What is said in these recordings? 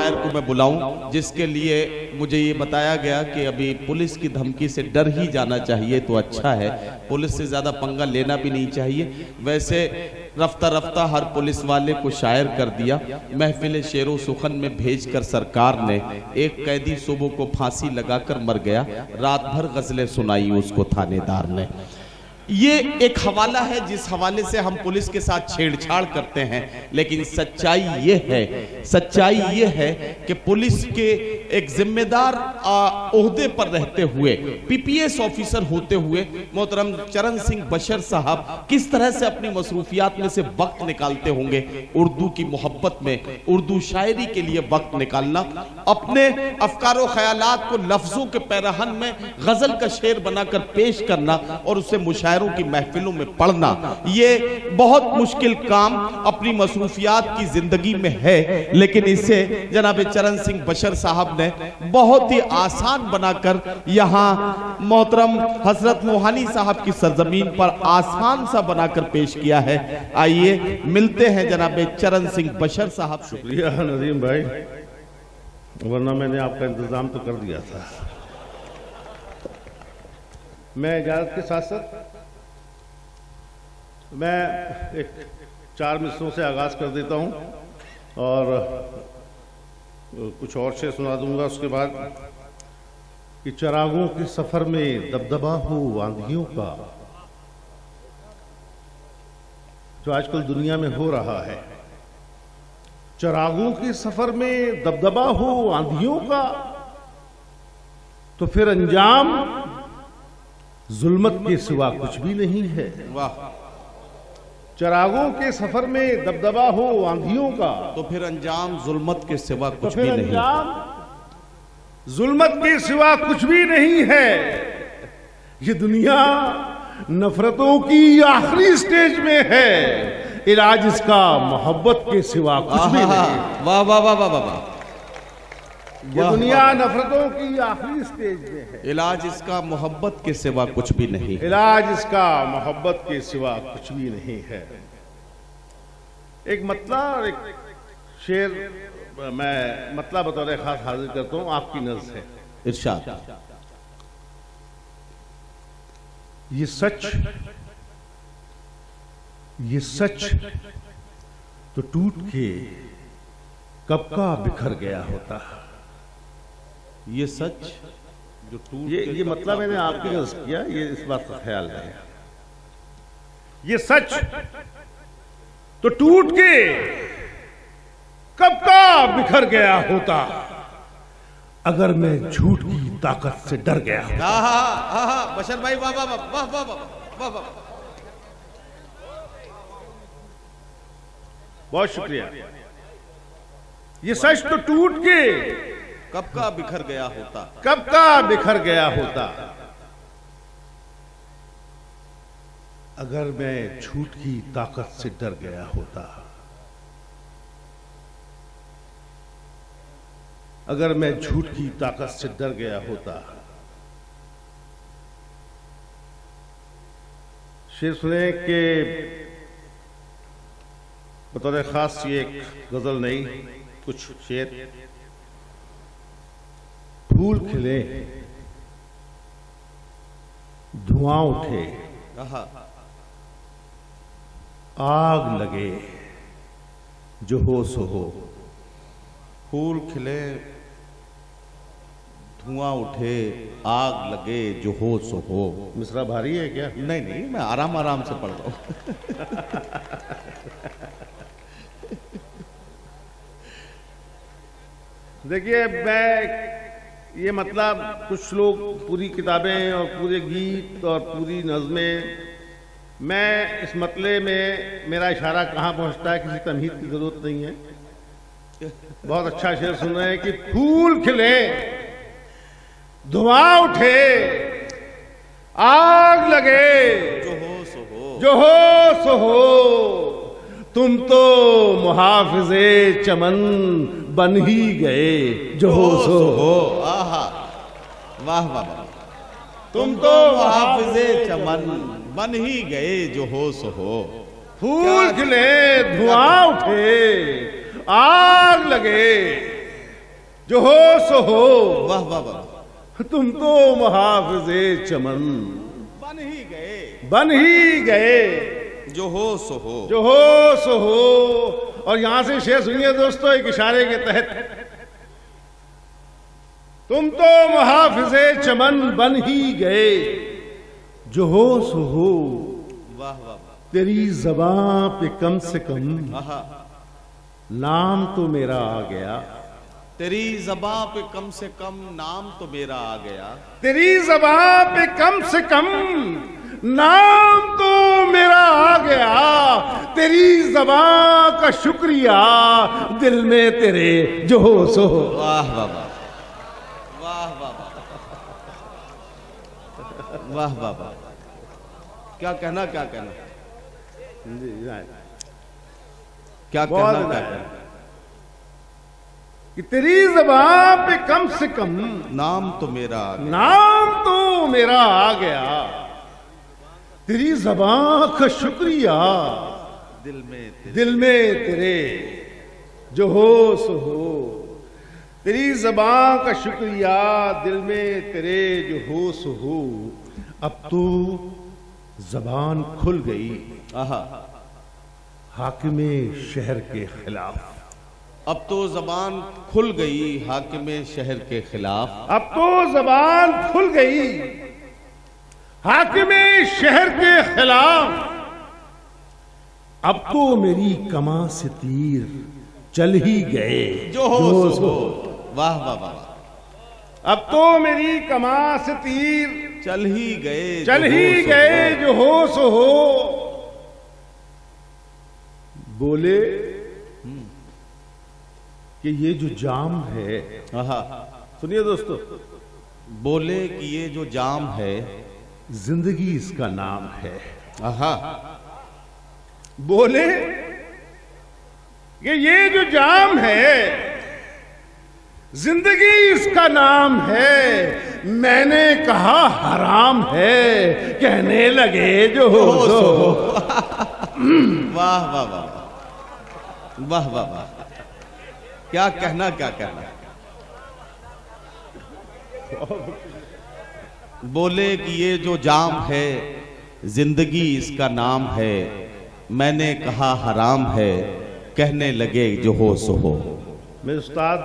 शायर को मैं बुलाऊं, जिसके लिए मुझे ये बताया गया कि अभी पुलिस की धमकी से डर ही जाना चाहिए तो अच्छा है, पुलिस से ज़्यादा पंगा लेना भी नहीं चाहिए। वैसे रफ्ता रफ्ता हर पुलिस वाले को शायर कर दिया। महफिल शेरो सुखन में भेजकर सरकार ने एक कैदी सुबह को फांसी लगाकर मर गया, रात भर गजलें सुनाई उसको थानेदार ने। ये एक हवाला है जिस हवाले से हम पुलिस के साथ छेड़छाड़ करते हैं, लेकिन सच्चाई ये है कि पुलिस के एक जिम्मेदार ओहदे पर रहते हुए, पीपीएस ऑफिसर होते हुए मोहतरम चरण सिंह बशर साहब किस तरह से अपनी मसरूफियात में से वक्त निकालते होंगे। उर्दू की मोहब्बत में, उर्दू शायरी के लिए वक्त निकालना, अपने अफकारो ख्यालात को लफ्जों के पैरहन में गजल का शेर बनाकर पेश करना और उसे मुशायरों की महफिलों में पढ़ना, ये बहुत मुश्किल काम अपनी मसरूफियात की जिंदगी में है, लेकिन इसे जनाब चरण सिंह बशर साहब ने बहुत ही आसान बनाकर यहाँ मोहतरम हजरत मोहानी साहब की सरजमीन पर आसान सा बनाकर पेश किया है। आइए मिलते हैं जनाब चरण सिंह बशर साहब। शुक्रिया नदीम भाई, वरना मैंने आपका इंतजाम तो कर दिया था। मैं इजाजत के साथ साथ मैं एक 4 मिसरों से आगाज कर देता हूं और कुछ और शेर सुना दूंगा उसके बाद। कि चरागों के सफर में दबदबा हो आंधियों का, जो आजकल दुनिया में हो रहा है। चरागों के सफर में दबदबा हो आंधियों का, तो फिर अंजाम जुल्मत के सिवा कुछ भी नहीं है। वाह। चरागों के सफर में दबदबा हो आंधियों का, तो फिर अंजाम जुल्मत के सिवा तो कुछ फिर भी नहीं। अंजाम जुल्मत के सिवा कुछ भी नहीं है। ये दुनिया नफरतों की आखिरी स्टेज में है, इलाज इसका मोहब्बत के सिवा कुछ भी नहीं। वाह वाह वाह वाह वाह। ये दुनिया नफरतों की आखिरी स्टेज में है, इलाज इसका मोहब्बत के सिवा कुछ भी नहीं। इलाज इसका मोहब्बत के सिवा कुछ भी नहीं है। एक मतला और एक शेर मैं मतला बतौर खास हाजिर करता हूं, आपकी नज़र है। इरशाद। ये सच तो टूट के कब का बिखर गया होता। ये सच जो टूट ये मतलब मैंने आपकी नज़र किया, ये इस बात का ख्याल है। ये सच तो टूट के कब का बिखर गया होता, अगर मैं झूठ की ताकत से डर गया होता। बशर भाई वाह वाह वाह वाह वाह वाह। बहुत शुक्रिया। ये सच तो टूट के कब का बिखर गया होता, कब का बिखर गया होता, अगर मैं झूठ की ताकत से डर गया होता। अगर मैं झूठ की ताकत से डर गया होता। शेर सुने के बतौर खास ये एक गजल नहीं, कुछ शेर। फूल खिले, धुआं उठे, आग लगे, जो हो सो हो। फूल खिले, धुआं उठे, आग लगे, जो हो सो हो। मिसरा भारी है क्या? नहीं नहीं, मैं आराम आराम से पढ़ रहा हूं। देखिए, मैं ये मतलब कुछ लोग पूरी किताबें और पूरे गीत और पूरी नज़में, मैं इस मतले में मेरा इशारा कहाँ पहुँचता है किसी तमहीद की ज़रूरत नहीं है। बहुत अच्छा शेर सुन रहे हैं कि फूल खिले, धुआं उठे, आग लगे, जो हो सो हो, जो हो सो हो। तुम तो मुहाफिजे चमन बन ही गए, जो हो सो हो। आहा, वाह वाह वाह। तुम तो मुहाफिजे चमन बन ही गए, जो हो सो हो। फूल खिले, धुआं उठे, आग लगे, जो हो सो हो। वाह वाह वाह। तुम तो मुहाफिजे चमन बन ही गए, बन ही गए। जो हो सो हो, जो हो सो हो। और यहां से शेर सुनिए दोस्तों, एक इशारे के तहत। तुम तो मुहाफिजे चमन बन ही गए, जो हो सो हो। वाह वाह वाह। तेरी ज़बां पे कम से कम आहा, नाम तो मेरा आ गया। तेरी ज़बां पे कम से कम नाम तो मेरा आ गया। तेरी ज़बां पे कम से कम नाम तो मेरा आ गया। तेरी ज़बां का शुक्रिया दिल में तेरे जो हो सो हो। वाह वाह वाह, वाह वाह वाह, वाह वाह वाह। क्या कहना, क्या कहना, क्या कहना, क्या कहना। कि तेरी ज़बां पे कम से कम नाम तो मेरा आ गया। नाम तो मेरा आ गया। तेरी ज़बां का शुक्रिया दिल में तेरे जो हो सो हो। तेरी ज़बां का शुक्रिया दिल में तेरे जो हो सो हो। अब तो ज़बान खुल गई आहा, हाकिमे शहर के खिलाफ। अब तो ज़बान खुल गई हाकिमे शहर के खिलाफ। अब तो ज़बान खुल गई हाकिमे शहर के खिलाफ। अब तो मेरी कमा से तीर चल ही गए जो हो सो हो। वाह वाह वाह। अब तो मेरी कमा से तीर चल ही गए, चल जो ही हो सो गए हो। जो हो सो हो। बोले कि ये जो जाम है, आहा, सुनिए दोस्तों, बोले कि ये जो जाम है, जिंदगी इसका नाम है। आहा, बोले कि ये जो जाम है, जिंदगी इसका नाम है। मैंने कहा हराम है, कहने लगे जो हो सो हो। वाह वाह वाह, वाह वाह वाह। क्या कहना, क्या कहना। बोले कि ये जो जाम है, जिंदगी इसका नाम है। मैंने कहा हराम है, कहने लगे जो हो सो हो। मेरे उस्ताद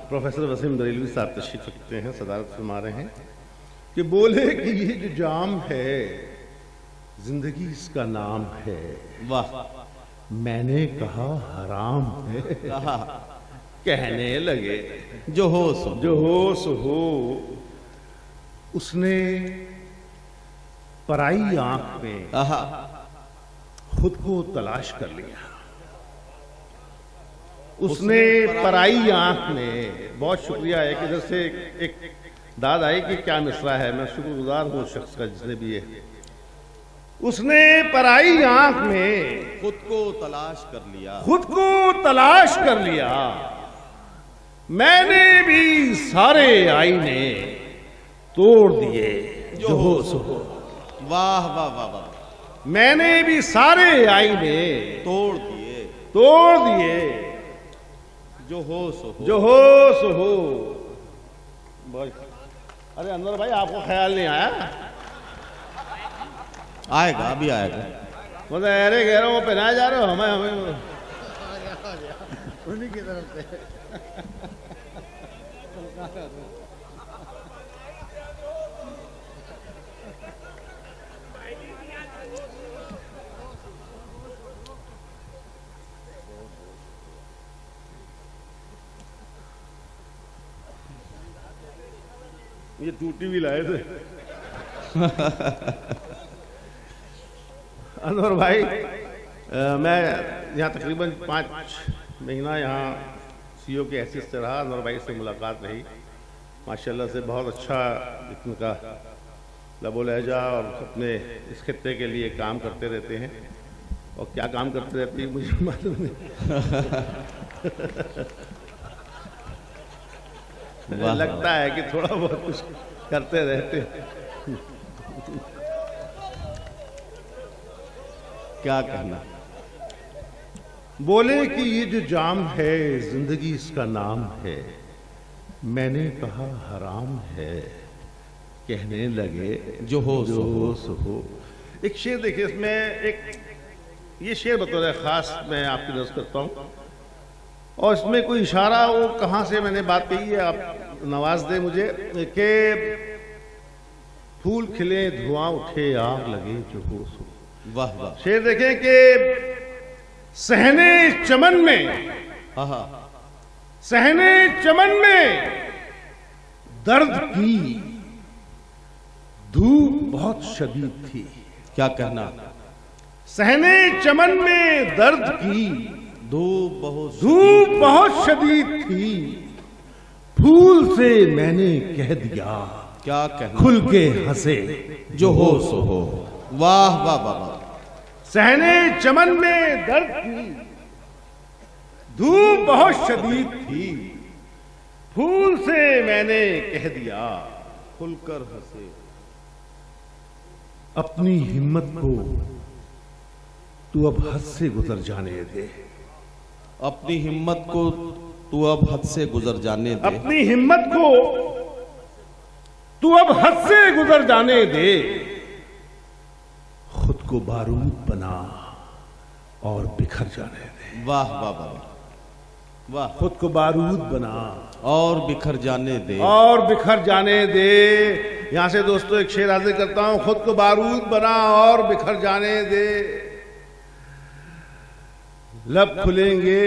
प्रोफेसर वसीम बरेलवी साहब तशरीफ रखते हैं, सदारत फरमा रहे हैं कि बोले कि ये जो जाम है, जिंदगी इसका नाम है। वाह। मैंने कहा हराम है, कहा कहने लगे जो हो सो, जो हो सो हो। उसने पराई आंख में आहा, खुद को तलाश कर लिया। उसने पराई आंख में, बहुत शुक्रिया है कि इधर से एक दाद आई कि क्या मिसरा है, मैं शुक्रगुजार हूं उस शख्स का जिसने भी है। उसने पराई आंख में खुद को तलाश कर लिया, खुद को तलाश कर लिया। मैंने भी सारे आईने तोड़ दिए जो हो सो हो। वाह वाह वाह वाह। मैंने भी सारे आईने तोड़ दिए, तोड़ दिए जो हो सो हो। जो हो सो हो। अरे अनवर भाई, आपको ख्याल नहीं आया? आएगा, अभी आएगा। मतलब अरे कह रहा हूँ पहनाए जा रहे हो हमें हमें उन्हीं की तरफ से। ये टूटी भी लाए थे। अनवर भाई, मैं यहाँ तकरीबन 5 महीना यहाँ सीईओ की हैसियत से रहा। अनवर भाई से मुलाकात रही, माशाल्लाह से बहुत अच्छा इनका लबो लहजा और अपने इस खित्ते के लिए काम करते रहते हैं। और क्या काम करते रहते हैं मुझे मालूम नहीं। लगता है कि थोड़ा बहुत कुछ करते रहते हैं। क्या कहना। बोले कि ये जो जाम है, जिंदगी इसका नाम है। मैंने कहा हराम है, कहने लगे जो हो सो हो। एक शेर देखिए, इसमें एक ये शेर बतौर खास मैं आपकी नज़र करता हूँ, और इसमें कोई इशारा, वो कहाँ से मैंने बात कही है, आप नवाज दे मुझे, कि फूल खिले धुआं उठे आग लगे जो हो सो। वाह वाह। शेर देखें कि सहने चमन में, सहने चमन में दर्द की धूप बहुत शदीद थी। क्या कहना? सहने चमन में दर्द की धूप बहुत शदीद थी, फूल से मैंने कह दिया क्या कहना, खुल के हंसे जो हो सो हो। वाह वाह वाह वाह। सहने चमन में दर्द की धूप बहुत शदीद थी, फूल से मैंने कह दिया खुलकर हंसे। अपनी हिम्मत को तू अब हद से गुजर जाने दे, अपनी हिम्मत को तू अब हद से गुजर जाने दे, अपनी हिम्मत को तू अब हद से गुजर जाने दे, खुद को बारूद बना और बिखर जाने दे। वाह वाह वाह वाह। खुद को बारूद बना और बिखर जाने दे, और बिखर जाने दे। यहां से दोस्तों एक शेर हाजिर करता हूं, खुद को बारूद बना और बिखर जाने दे। लब खुलेंगे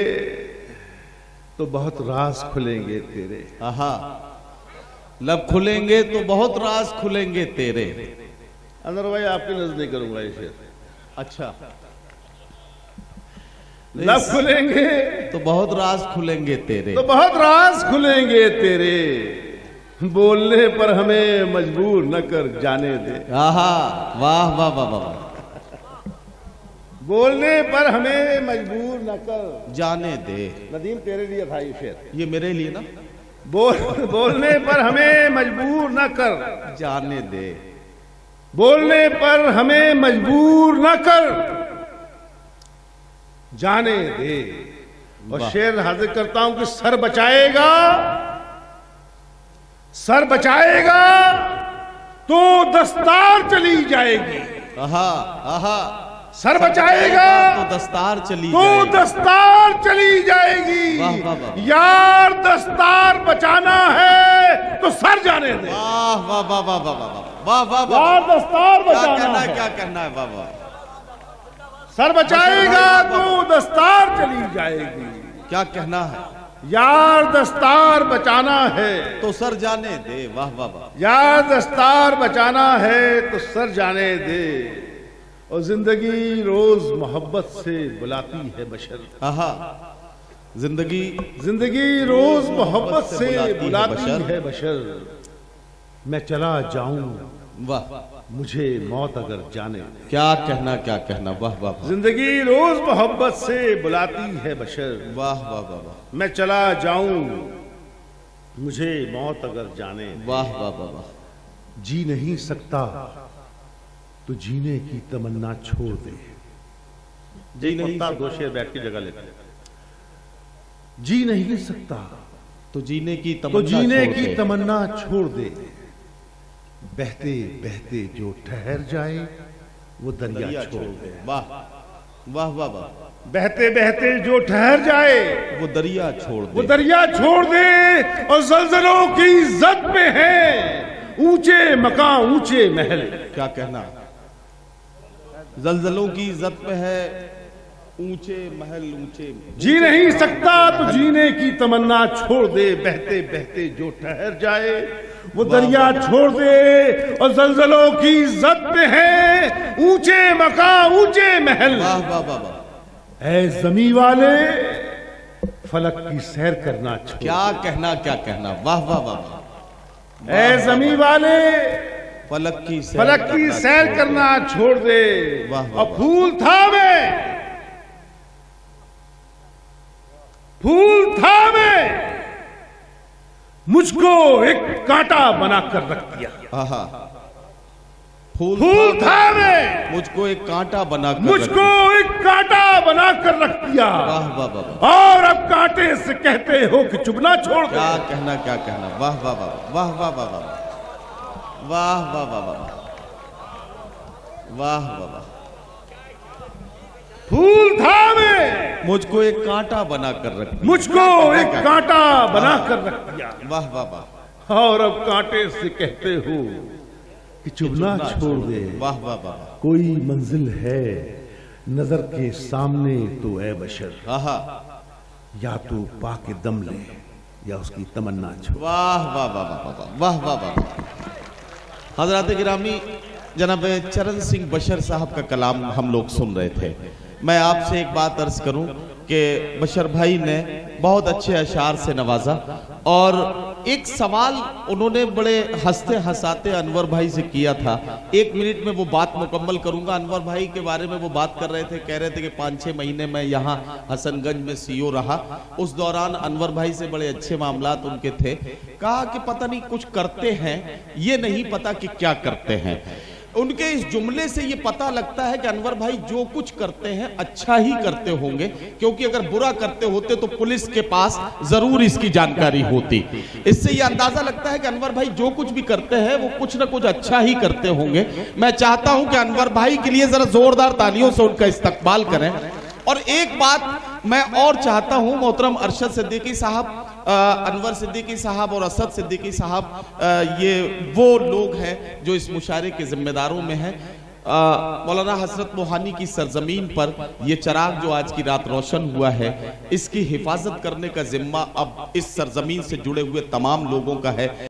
तो बहुत राज खुलेंगे तेरे। आहा, लब खुलेंगे तो बहुत राज खुलेंगे तेरे। अंदर भाई आपकी नजर नहीं करूंगा ये शेर। अच्छा, लब खुलेंगे तो बहुत राज खुलेंगे तेरे, तो बहुत राज खुलेंगे तेरे, बोलने पर हमें मजबूर न कर जाने दे। आहा, वाह वाह वाह वाह। बोलने पर हमें मजबूर न कर जाने दे। नदीम तेरे लिए था ये शेर, ये मेरे लिए ना। बोलने पर हमें मजबूर न कर जाने दे, बोलने पर हमें मजबूर न कर जाने दे। और शेर हाजिर करता हूं कि सर बचाएगा, सर बचाएगा तो दस्तार चली जाएगी। आहा आहा। सर बचाएगा तो दस्तार चली तो जाएगी। दस्तार चली जाएगी। वाह वाह वाह। यार दस्तार बचाना है तो सर जाने दे। वाह वाह वाह वाह वाह वाह वाह वाह। यार दस्तार क्या बचाना कहना है, है, क्या कहना है? वाह वाह। सर बचाएगा तो दस्तार चली जाएगी। क्या कहना है? यार दस्तार बचाना है तो सर जाने दे। वाह वाह वाह। यार दस्तार बचाना है तो सर जाने दे। और जिंदगी रोज मोहब्बत से बुलाती है बशर। आहा, जिंदगी जिंदगी रोज मोहब्बत से बुलाती है बशर। मैं चला जाऊं वाह, मुझे मौत अगर जाने दे। क्या कहना, क्या कहना। वाह वाह वाह। जिंदगी रोज मोहब्बत से बुलाती है बशर। वाह वाह वाह वाह। मैं चला जाऊं मुझे मौत अगर जाने दे। वाह वाह वाह वाह। जी नहीं सकता तो जीने की तमन्ना छोड़ दे। जी नहीं सकता। दो शेर बैठ की जगह लेते। जी नहीं सकता तो जीने की तो तमन्ना जीने छोड़ की दे। तमन्ना छोड़ दे। बहते बहते जो ठहर जाए वो दरिया छोड़ दे। वाह वाह वाह वाह। बहते बहते जो ठहर जाए वो दरिया छोड़ वो दे। दरिया छोड़ दे। और जलजलों की इज्जत में है ऊंचे मकान ऊंचे महल। क्या कहना? जलजलों की इज्जत में है ऊंचे महल ऊंचे। जी नहीं सकता तो जीने की तमन्ना छोड़ दे। बहते बहते जो ठहर जाए वो दरिया छोड़ दे। और जलजलों की इज्जत में है ऊंचे मकान ऊंचे महल। वाह वाह वाह वाह। ऐ जमी वाले फलक की सैर करना छोड़। क्या कहना, क्या कहना। वाह वाह वाह वाह। ऐ जमी वाले फलक की सैर करना छोड़ दे। वाह वाह और वाह। फूल था मैं मुझको एक कांटा बनाकर रख दिया। आहा, फूल था मैं, मुझको एक कांटा बनाकर मुझको एक कांटा बनाकर रख दिया। वाह वाह वाह। और अब कांटे से कहते हो कि चुभना छोड़ दे। क्या कहना क्या कहना। वाह वाह वाह वाह वाह वाह वाह वाह वाह वाह वाह वाह वाह वाह। फूल था मैं, मुझको एक कांटा बनाकर रख दिया। मुझको एक कांटा बनाकर रख दिया। वाह वाह वाह। और अब कांटे से कहते हो कि चुभना छोड़ दे। वाह वाह वाह। कोई मंजिल है नजर के सामने तो ए बशर, आहा। या तो पाके दम ले या उसकी तमन्ना छोड़। वाह वाह वाह वाह वाह वाह वाह। हजरत गिरामी जनाब चरण सिंह बशर साहब का कलाम हम लोग सुन रहे थे। मैं आपसे एक बात अर्ज करूं कि बशर भाई ने बहुत अच्छे अशार से नवाजा और एक सवाल उन्होंने बड़े हंसते हंसाते अनवर भाई से किया था। 1 मिनट में वो बात मुकम्मल करूंगा। अनवर भाई के बारे में वो बात कर रहे थे, कह रहे थे कि 5-6 महीने में यहाँ हसनगंज में सीओ रहा। उस दौरान अनवर भाई से बड़े अच्छे मामलात उनके थे। कहा कि पता नहीं कुछ करते हैं, ये नहीं पता कि क्या करते हैं। उनके इस जुमले से ये पता लगता है कि अनवर भाई जो कुछ करते हैं अच्छा ही करते होंगे, क्योंकि अगर बुरा करते होते तो पुलिस के पास जरूर इसकी जानकारी होती। इससे ये अंदाजा लगता है कि अनवर भाई जो कुछ भी करते हैं वो कुछ ना कुछ अच्छा ही करते होंगे। मैं चाहता हूं कि अनवर भाई के लिए जरा जोरदार तालियों से उनका इस्तकबाल करें। और एक बात मैं और चाहता हूं, मोहतरम अरशद सिद्दीकी साहब, अनवर सिद्दीकी साहब और असद सिद्दीकी साहब, ये वो लोग हैं जो इस मुशायरे के जिम्मेदारों में हैं। मौलाना हसरत मोहानी की सरजमीन पर ये चराग जो आज की रात रोशन हुआ है, इसकी हिफाजत करने का जिम्मा अब इस सरजमीन से जुड़े हुए तमाम लोगों का है।